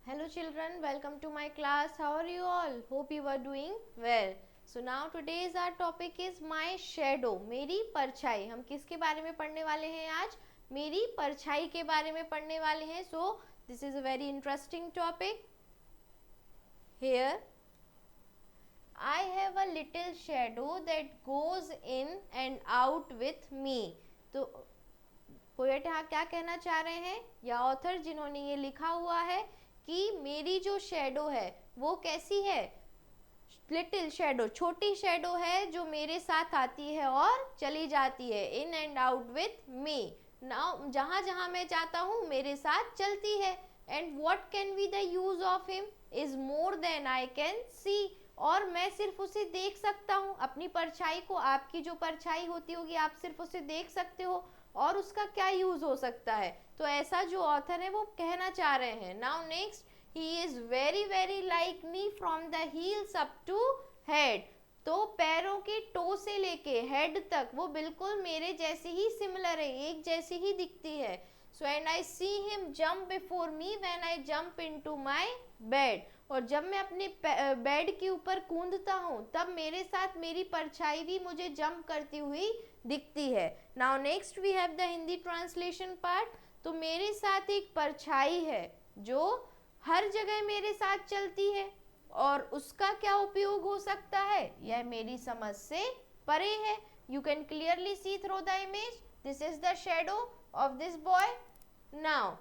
Hello children, welcome to my class. How are you all? Hope you are doing well. So now today's our topic is my shadow. मेरी परछाई. हम किसके बारे में पढ़ने वाले हैं आज? मेरी परछाई के बारे में पढ़ने वाले हैं. So this is a very interesting topic. Here I have a little shadow that goes in and out with me. तो पोएट यहाँ क्या कहना चाह रहे हैं या ऑथर जिन्होंने ये लिखा हुआ है कि मेरी जो शेडो है वो कैसी है, लिटिल शेडो, छोटी शेडो है जो मेरे साथ आती है और चली जाती है, in and out with me. Now जहाँ जहाँ मैं जाता हूँ मेरे साथ चलती है. And what can be the use of him is more than I can see. और मैं सिर्फ उसे देख सकता हूँ, अपनी परछाई को. आपकी जो परछाई होती होगी आप सिर्फ उसे देख सकते हो और उसका क्या यूज हो सकता है. तो ऐसा जो ऑथर है वो कहना चाह रहे हैं. Now next, he is very very like me from the heels up to head. तो पैरों के टो से लेके हेड तक वो बिल्कुल मेरे जैसे ही सिमिलर है, एक जैसी ही दिखती है. So and I see him jump before me when I jump into my bed. और जब मैं अपने बेड के ऊपर कूदता हूँ तब मेरे साथ मेरी परछाई भी मुझे जंप करती हुई दिखती है. Now next we have the Hindi translation part. तो मेरे साथ एक परछाई है जो हर जगह मेरे साथ चलती है और उसका क्या उपयोग हो सकता है यह मेरी समझ से परे है. You can clearly see through the image. This is the shadow of this boy. Now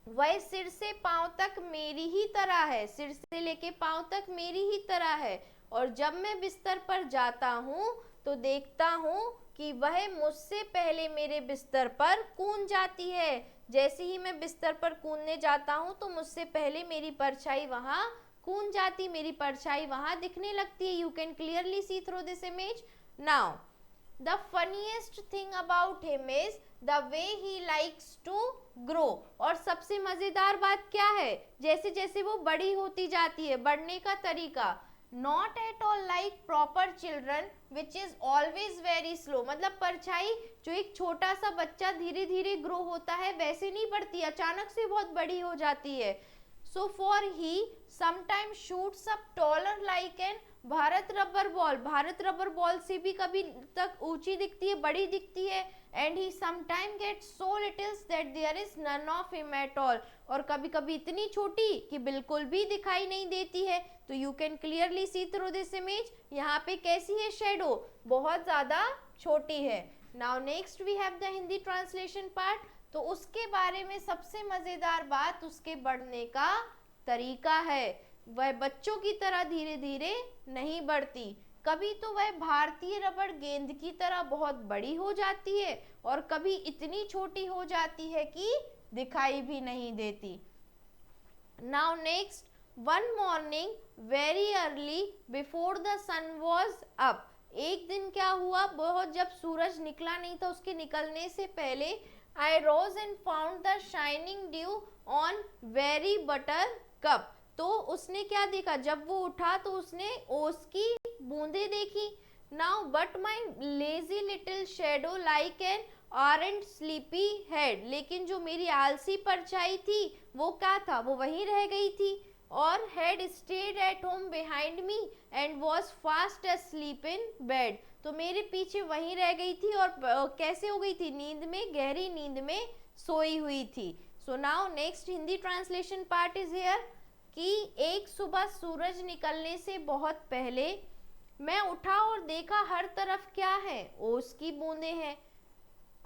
वह सिर से पांव तक मेरी ही तरह है, सिर से लेके पांव तक मेरी ही तरह है. और जब मैं बिस्तर पर जाता हूँ तो देखता हूँ कि वह मुझसे पहले मेरे बिस्तर पर कूद जाती है. जैसे ही मैं बिस्तर पर कूदने जाता हूँ तो मुझसे पहले मेरी परछाई वहां कूद जाती, मेरी परछाई वहां दिखने लगती है. You can clearly see through this image. Now the funniest thing about him is the way he likes to grow. और सबसे मजेदार बात क्या है, जैसे जैसे वो बड़ी होती जाती है, बढ़ने का तरीका. Not at all like proper children which is always very slow. मतलब परछाई जो एक छोटा सा बच्चा धीरे धीरे ग्रो होता है वैसे नहीं बढ़ती, अचानक से बहुत बड़ी हो जाती है. So for he sometimes shoots up taller like an Bharat rubber ball. Bharat rubber ball से भी कभी तक ऊंची दिखती है, बड़ी दिखती है. And he sometime get so little that there is none of him at all. और कभी कभी इतनी छोटी कि बिल्कुल भी दिखाई नहीं देती है. तो you can clearly see through this image. यहाँ पे कैसी है शेडो, बहुत ज्यादा छोटी है. Now next we have the Hindi translation part. तो उसके बारे में सबसे मजेदार बात उसके बढ़ने का तरीका है. वह बच्चों की तरह धीरे धीरे नहीं बढ़ती, कभी तो वह भारतीय रबड़ गेंद की तरह बहुत बड़ी हो जाती है और कभी इतनी छोटी हो जाती है कि दिखाई भी नहीं देती. Now next, one morning very early before the sun was up. एक दिन क्या हुआ, बहुत जब सूरज निकला नहीं था उसके निकलने से पहले, I rose and found the shining dew on very buttercup. तो उसने क्या देखा, जब वो उठा तो उसने ओस की बूंदे देखी. Now but my lazy little shadow like an orange sleepy head. लेकिन जो मेरी आलसी परछाई थी वो क्या था, वो वहीं रह गई थी. और head stayed at home behind me and was fast asleep in bed. तो मेरे पीछे वहीं रह गई थी और कैसे हो गई थी, नींद में, गहरी नींद में सोई हुई थी. So now next Hindi translation part is here. कि एक सुबह सूरज निकलने से बहुत पहले मैं उठा और देखा हर तरफ क्या है, ओस की बूंदें हैं.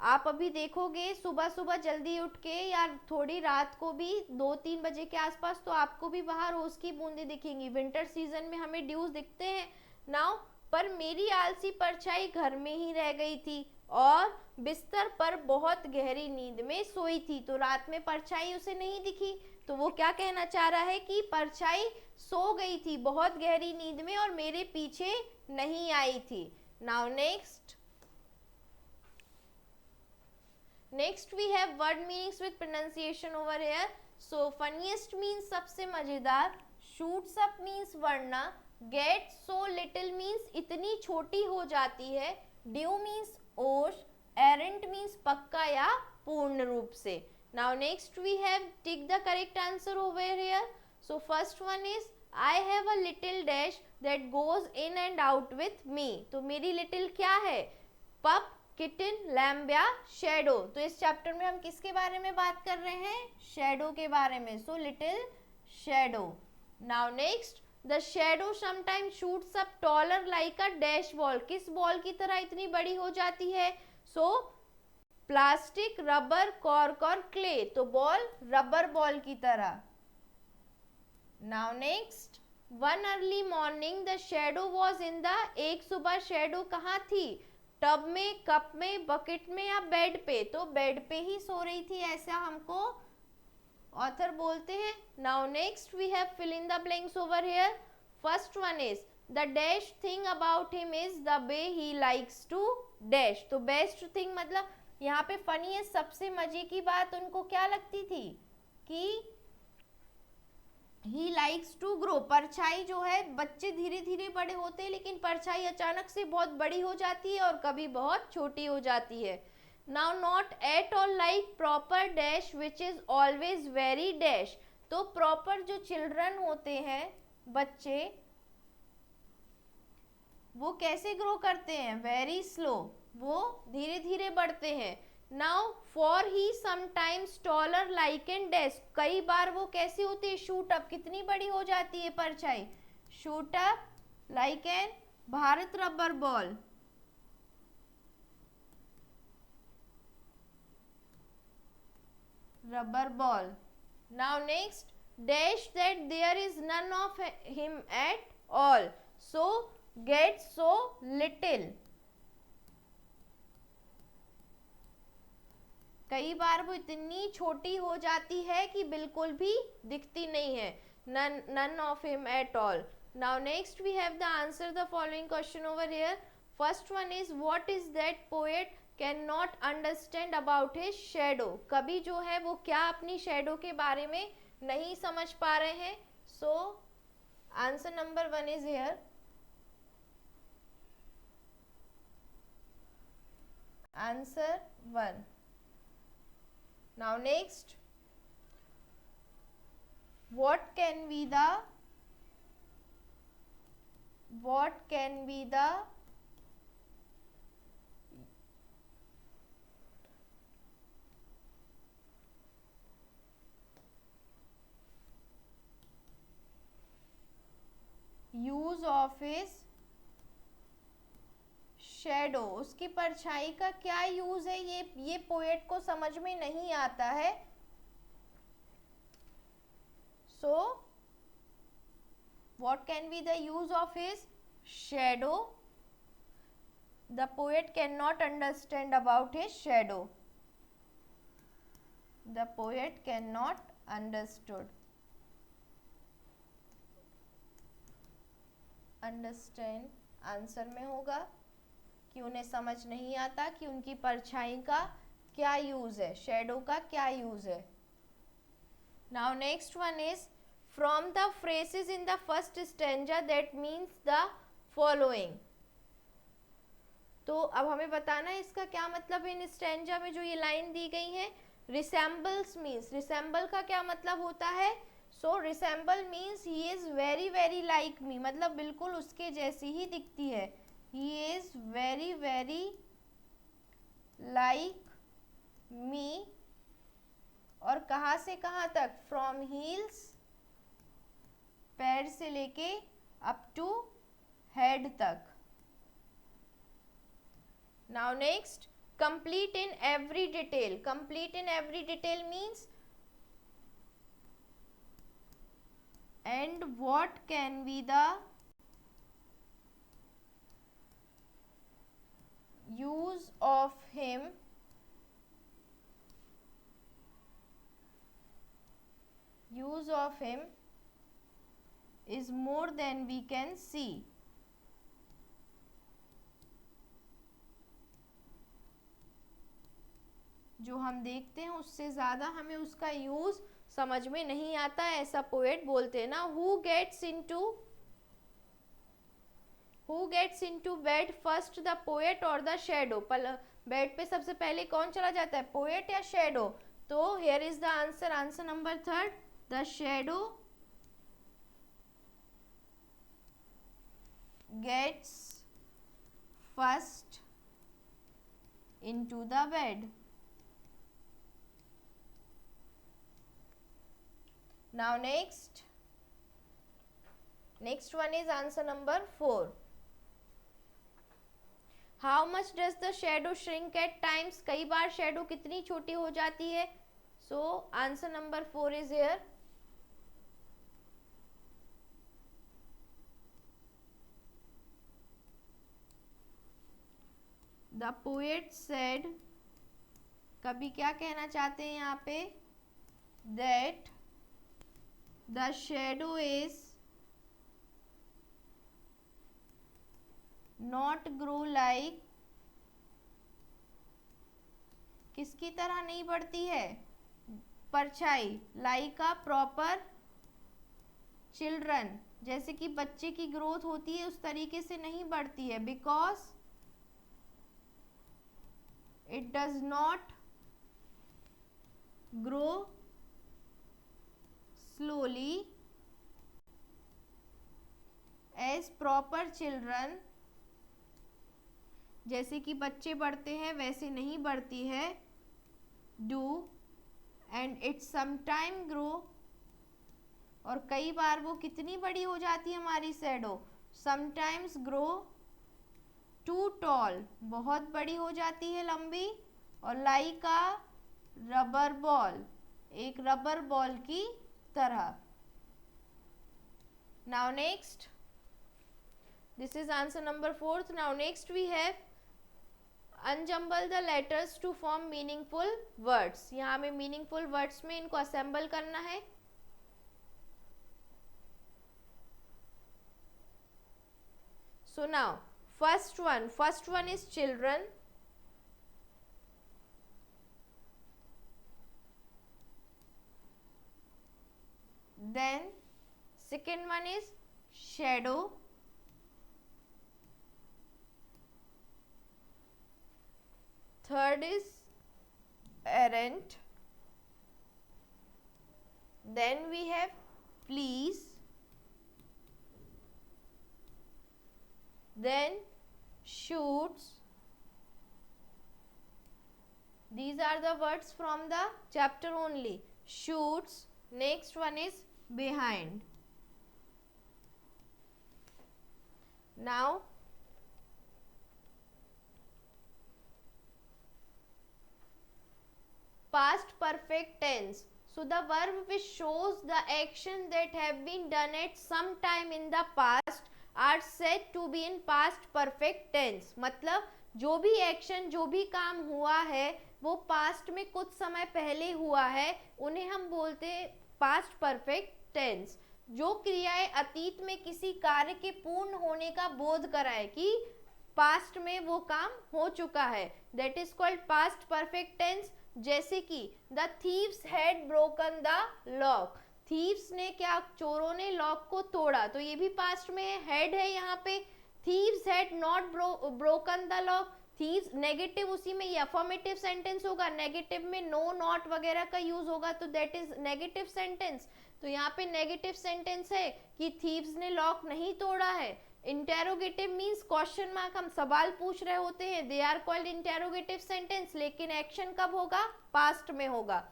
आप अभी देखोगे सुबह सुबह जल्दी उठ के या थोड़ी रात को भी 2-3 बजे के आसपास तो आपको भी बाहर ओस की बूंदें दिखेंगी. विंटर सीजन में हमें ड्यूज दिखते हैं. नाउ पर मेरी आलसी परछाई घर में ही रह गई थी और बिस्तर पर बहुत गहरी नींद में सोई थी. तो रात में परछाई उसे नहीं दिखी. तो वो क्या कहना चाह रहा है कि परछाई सो गई थी बहुत गहरी नींद में और मेरे पीछे नहीं आई थी. Now next we have word meanings with pronunciation over here. So funniest means सबसे मजेदार, शूट्स अप मीन्स बढ़ना, गेट सो लिटिल मीन्स इतनी छोटी हो जाती है, ड्यू मीन्स ओश, एरेंट मीन्स पक्का या पूर्ण रूप से. Now next we have tick the correct answer over here. So first one is I have a little dash that goes in and out with me. तो मेरी little क्या है? pup, kitten, lamb या shadow. तो इस chapter में हम किसके बारे में बात कर रहे हैं? shadow के बारे में. So little shadow. Now next, the shadow sometimes shoots up taller like a dash ball. किस बॉल की तरह इतनी बड़ी हो जाती है? So प्लास्टिक, रबर, कॉर्क और क्ले. तो बॉल रबर बॉल की तरह. Now next, one early morning the shadow was in the. एक सुबह शेडो कहाँ थी? टब में, कप में, बकेट में या बेड पे? तो बेड पे ही सो रही थी, ऐसा हमको ऑथर बोलते हैं. Now next we have fill in the blanks over here. First one is the dash thing about him is the way he likes to dash. तो बेस्ट थिंग मतलब यहाँ पे फनी है, सबसे मजे की बात उनको क्या लगती थी कि ही लाइक्स टू ग्रो. परछाई जो है, बच्चे धीरे धीरे बड़े होते हैं लेकिन परछाई अचानक से बहुत बड़ी हो जाती है और कभी बहुत छोटी हो जाती है. Now not at all like proper dash which is always very dash. तो प्रॉपर जो चिल्ड्रन होते हैं, बच्चे, वो कैसे ग्रो करते हैं? Very slow. वो धीरे धीरे बढ़ते हैं. Now for he sometimes taller like an dash. कई बार वो कैसे होती है? Shoot up. कितनी बड़ी हो जाती है परछाई? Shoot up like an Bharat rubber ball. Rubber ball. Now next, dash that there is none of him at all. So get so little. कई बार वो इतनी छोटी हो जाती है कि बिल्कुल भी दिखती नहीं है. none of him at all. Now next we have the answer the following question over here. First one is what is that poet cannot understand about his shadow. कभी जो है वो क्या अपनी shadow के बारे में नहीं समझ पा रहे हैं? So answer number 1 is here. Answer 1. Now next, what can be the use of his shadow. उसकी परछाई का क्या यूज है? ये पोएट को समझ में नहीं आता है. So what can be the use of his shadow? The poet can not understand about his shadow. The poet can not understood. Understand answer में होगा कि उन्हें समझ नहीं आता कि उनकी परछाई का क्या यूज है, शेडो का क्या यूज है. Now next one is from the phrases in the first stanza that means the following. तो अब हमें बताना है इसका क्या मतलब है. इन स्टैंजा में जो ये लाइन दी गई है, रिसेम्बल्स मीन्स, रिसेम्बल का क्या मतलब होता है? So resemble means he is very very like me. मतलब बिल्कुल उसके जैसी ही दिखती है. He is very very like me. और कहाँ से कहाँ तक? From heels, पैर से लेके up to head तक. Now next, complete in every detail. Complete in every detail means and what can be the use of him is more than we can see. जो हम देखते हैं उससे ज़्यादा हमें उसका यूज समझ में नहीं आता, ऐसा पोएट बोलते हैं ना. Who gets into bed first, the poet or the shadow? Bed पे सबसे पहले कौन चला जाता है, पोएट या शेडो? तो here is the answer number third, the shadow gets first into the bed. Now next one is answer number 4. How much does the shadow shrink at times? कई बार shadow कितनी छोटी हो जाती है? So answer number 4 is here. The poet said, कवि क्या कहना चाहते हैं यहाँ पे? That the shadow is not grow like, किसकी तरह नहीं बढ़ती है? परछाई, like a proper children, जैसे कि बच्चे की ग्रोथ होती है उस तरीके से नहीं बढ़ती है. Because it does not grow slowly as proper children, जैसे कि बच्चे बढ़ते हैं वैसे नहीं बढ़ती है. Do and it sometime grow, और कई बार वो कितनी बड़ी हो जाती है हमारी shadow? Sometimes grow too tall, बहुत बड़ी हो जाती है, लंबी. और like a rubber ball, एक रबर बॉल की तरह. Now next, this is answer number 4. Now next we have unjumble the letters to form meaningful words. यहाँ में meaningful words में इनको assemble करना है. So now first one is children. Then second one is shadow. Third is errant. Then we have please. Then shoots. These are the words from the chapter only. Shoots. Next one is behind. Now past perfect tense. So the verb which shows the action that have been done at some time in the past are said to be in past perfect tense. मतलब जो भी action, जो भी काम हुआ है वो past में कुछ समय पहले हुआ है, उन्हें हम बोलते हैं पास्ट परफेक्ट टेंस. जो क्रियाएं अतीत में किसी कार्य के पूर्ण होने का बोध कराए कि पास्ट में वो काम हो चुका है, that is called past perfect tense. जैसे कि the thieves had broken the lock. Thieves ने क्या, चोरों ने लॉक को तोड़ा, तो ये भी पास्ट में है, हैड है यहाँ पे. Thieves had not broken the lock. Thieves negative, उसी में ये अफर्मेटिव सेंटेंस होगा, नेगेटिव में नो नॉट वगैरह का यूज होगा, तो दैट इज नेगेटिव सेंटेंस. तो यहाँ पे नेगेटिव सेंटेंस है कि थीव्स ने लॉक नहीं तोड़ा है. इंटेरोगेटिव मीन्स क्वेश्चन मार्क, हम सवाल पूछ रहे होते हैं, they are called interrogative sentence, लेकिन एक्शन कब होगा? पास्ट में होगा.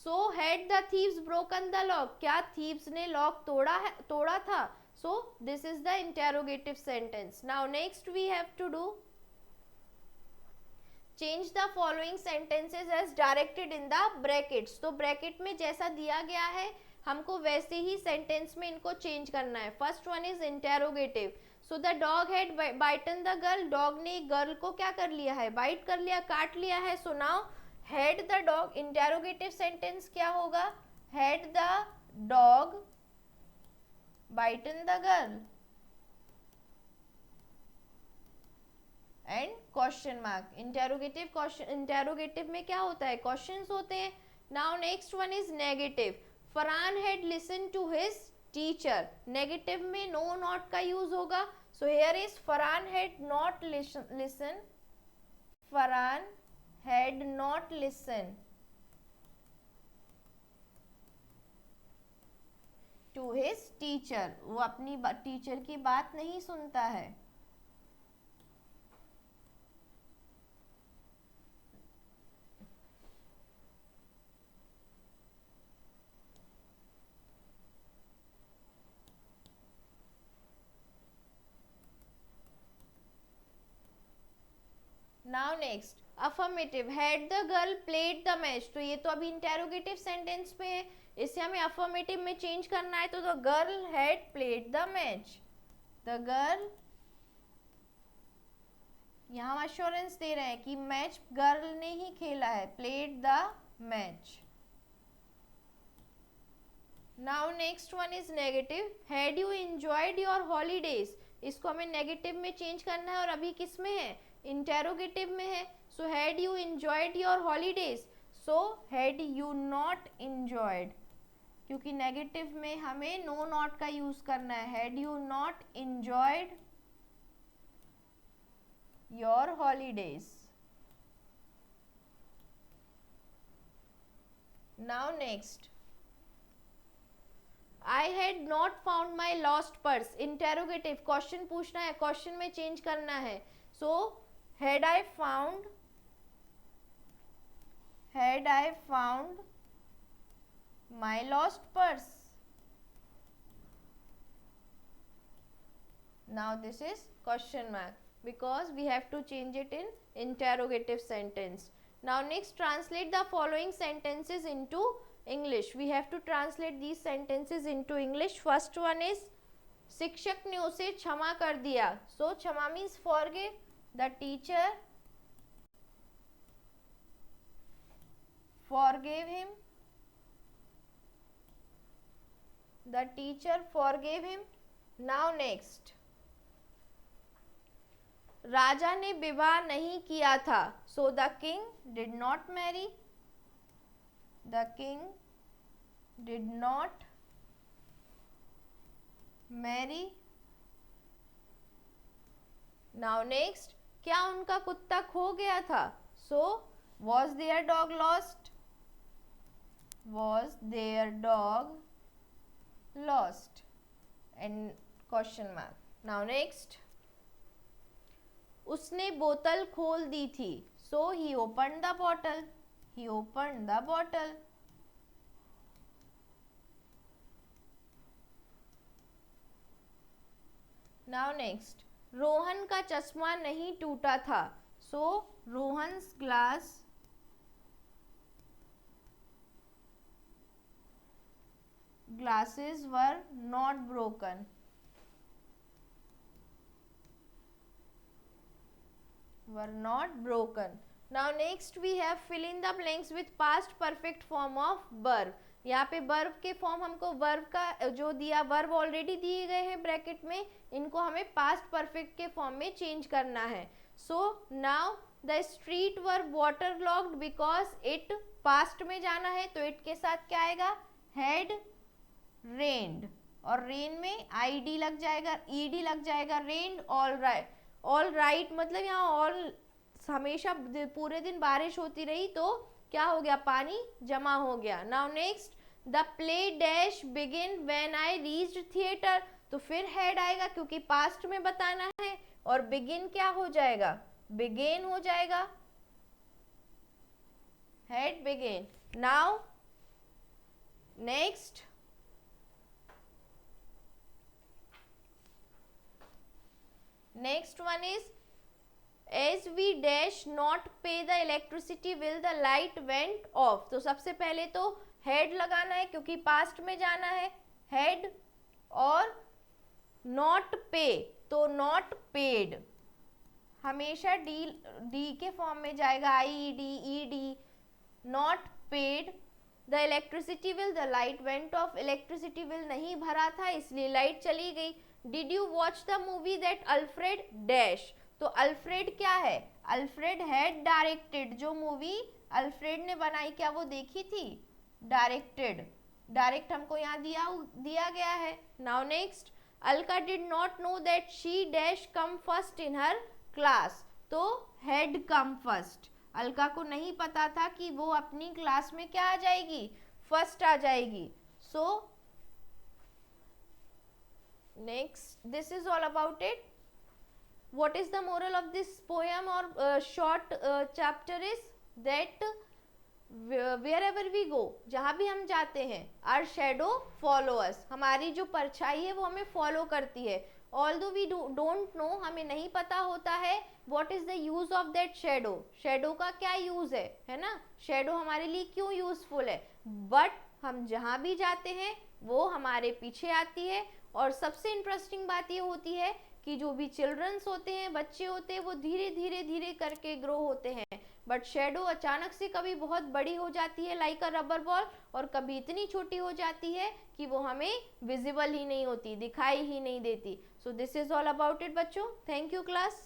So had the thieves broken the lock, क्या थीव्स ने लॉक तोड़ा था? So this is the interrogative sentence. Now next we have to do change the following sentences as directed in the brackets. तो bracket में जैसा दिया गया है हमको वैसे ही सेंटेंस में इनको चेंज करना है. First one is interrogative. So the dog had bitten the girl. Dog ने गर्ल को क्या कर लिया है? बाइट कर लिया, काट लिया है. So now had the dog, interrogative sentence क्या होगा? Had the dog bitten the girl and question mark. Interrogative में क्या होता है? क्वेश्चंस होते हैं. Now next one is negative. Farhan had listen to his teacher. Negative में नो नॉट का यूज होगा. So here is Farhan had not listen. Farhan had not listen to his teacher, वो अपनी टीचर की बात नहीं सुनता है। Now next affirmative, had the girl played the match, तो ये तो अभी इंटेरोगेटिव सेंटेंस में है, इसे हमें अफर्मेटिव में चेंज करना है, तो the girl had played the match, the girl, यहाँ हम अश्योरेंस दे रहे हैं कि मैच गर्ल ने ही खेला है, played the match. Now next one is negative, had you enjoyed your holidays, इसको हमें नेगेटिव में चेंज करना है और अभी किस में है, इंटेरोगेटिव में है। So had you enjoyed your holidays, so had you not enjoyed, क्योंकि नेगेटिव में हमें नो नॉट का यूज करना है, had you not enjoyed your holidays. Now next I had not found my lost purse, interrogative, question पूछना है, question में change करना है, सो had I found my lost purse, now this is question mark because we have to change it in interrogative sentence. Now next translate the following sentences into English, we have to translate these sentences into English. First one is शिक्षक ने उसे क्षमा कर दिया, so क्षमा means forgive, the teacher forgave him, the teacher forgave him. Now next राजा ने विवाह नहीं किया था, so the king did not marry, the king did not marry. Now next क्या उनका कुत्ता खो गया था, so was their dog lost, was their dog lost, and question mark. Now next उसने बोतल खोल दी थी, so he opened the bottle, he opened the bottle. Now next Rohan का चश्मा नहीं टूटा था, so Rohan's glasses were not broken, were not broken. Now next we have fill in the blanks with past perfect form of verb, यहाँ पे verb के form हमको verb का जो दिया, वर्ब ऑलरेडी दिए गए हैं ब्रैकेट में, इनको हमें पास्ट परफेक्ट के फॉर्म में चेंज करना है। So now the street were water locked because it, past में जाना है तो इट के साथ क्या आएगा, हैड रेन्ड, और रेन में आईडी लग जाएगा, ईडी लग जाएगा, रेन्ड ऑल राइट, ऑल राइट मतलब यहाँ ऑल हमेशा पूरे दिन बारिश होती रही तो क्या हो गया, पानी जमा हो गया। Now next the play dash begin when I reached theatre, तो फिर हैड आएगा क्योंकि पास्ट में बताना है, और बिगिन क्या हो जाएगा, बिगेन हो जाएगा, had begin. Now next next one is as we dash not pay the electricity will the light went off, तो सबसे पहले तो had लगाना है क्योंकि पास्ट में जाना है, had, और not pay तो not paid हमेशा डी के फॉर्म में जाएगा, I D E D, not paid the electricity will, the light went of, electricity will नहीं भरा था इसलिए लाइट चली गई। Did you watch the movie that Alfred dash, तो अल्फ्रेड क्या है, अल्फ्रेड हैड डायरेक्टेड, जो मूवी अल्फ्रेड ने बनाई क्या वो देखी थी, डायरेक्टेड, डायरेक्ट हमको यहाँ दिया गया है। Now next Alka did not know that she dash come first in her class, तो हैड कम फर्स्ट, अलका को नहीं पता था कि वो अपनी क्लास में क्या आ जाएगी, फर्स्ट आ जाएगी, सो Next, this is all about it. What is the moral of this poem or short chapter is that wherever we go, जहाँ भी हम जाते हैं, our shadow follow us, हमारी जो परछाई है वो हमें follow करती है. Although we don't know, हमें नहीं पता होता है what is the use of that shadow, shadow का क्या use है ना, shadow हमारे लिए क्यों useful है, but हम जहाँ भी जाते हैं वो हमारे पीछे आती है. और सबसे इंटरेस्टिंग बात ये होती है कि जो भी चिल्ड्रंस होते हैं, बच्चे होते हैं, वो धीरे धीरे धीरे करके ग्रो होते हैं, बट शेडो अचानक से कभी बहुत बड़ी हो जाती है लाइक अ रबर बॉल, और कभी इतनी छोटी हो जाती है कि वो हमें विजिबल ही नहीं होती, दिखाई ही नहीं देती. So this is all about it बच्चों. Thank you class.